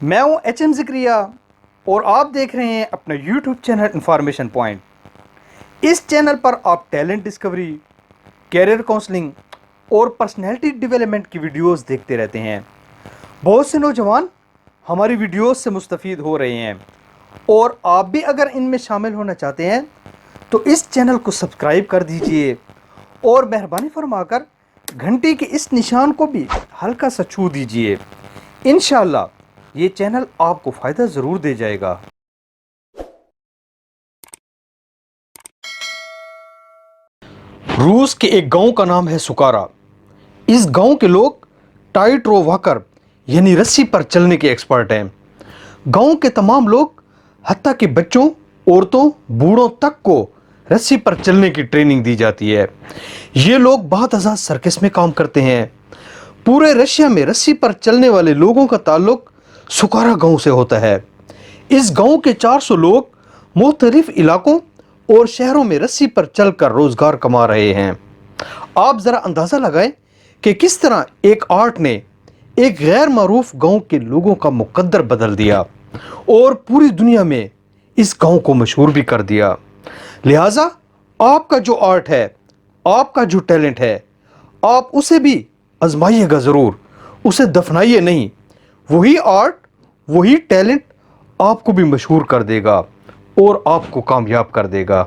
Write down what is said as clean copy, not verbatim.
میں ہوں HM ذکریہ اور آپ دیکھ رہے ہیں اپنا YouTube چینل انفارمیشن پوائنٹ۔ اس چینل پر آپ ٹیلنٹ ڈسکوری، کیریئر کونسلنگ اور پرسنالٹی ڈیولپمنٹ کی ویڈیوز دیکھتے رہتے ہیں۔ بہت سے نوجوان ہماری ویڈیوز سے مستفید ہو رہے ہیں، اور آپ بھی اگر ان میں شامل ہونا چاہتے ہیں تو اس چینل کو سبسکرائب کر دیجئے اور مہربانی فرما کر گھنٹی کے اس نشان کو بھی ہلکا سا چھو دیجئے۔ انشاءاللہ یہ چینل آپ کو فائدہ ضرور دے جائے گا۔ روس کے ایک گاؤں کا نام ہے سکارا۔ اس گاؤں کے لوگ ٹائٹ رو واکر یعنی رسی پر چلنے کے ایکسپرٹ ہیں۔ گاؤں کے تمام لوگ حتیٰ کہ بچوں، عورتوں، بوڑھوں تک کو رسی پر چلنے کی ٹریننگ دی جاتی ہے۔ یہ لوگ بعض اوقات سرکس میں کام کرتے ہیں۔ پورے رشیا میں رسی پر چلنے والے لوگوں کا تعلق سکارا گاؤں سے ہوتا ہے۔ اس گاؤں کے 400 لوگ مختلف علاقوں اور شہروں میں رسی پر چل کر روزگار کما رہے ہیں۔ آپ ذرا اندازہ لگائیں کہ کس طرح ایک آرٹ نے ایک غیر معروف گاؤں کے لوگوں کا مقدر بدل دیا اور پوری دنیا میں اس گاؤں کو مشہور بھی کر دیا۔ لہٰذا آپ کا جو آرٹ ہے، آپ کا جو ٹیلنٹ ہے، آپ اسے بھی آزمائیے گا ضرور، اسے دفنائیے نہیں۔ وہی آرٹ، وہی ٹیلنٹ آپ کو بھی مشہور کر دے گا اور آپ کو کامیاب کر دے گا۔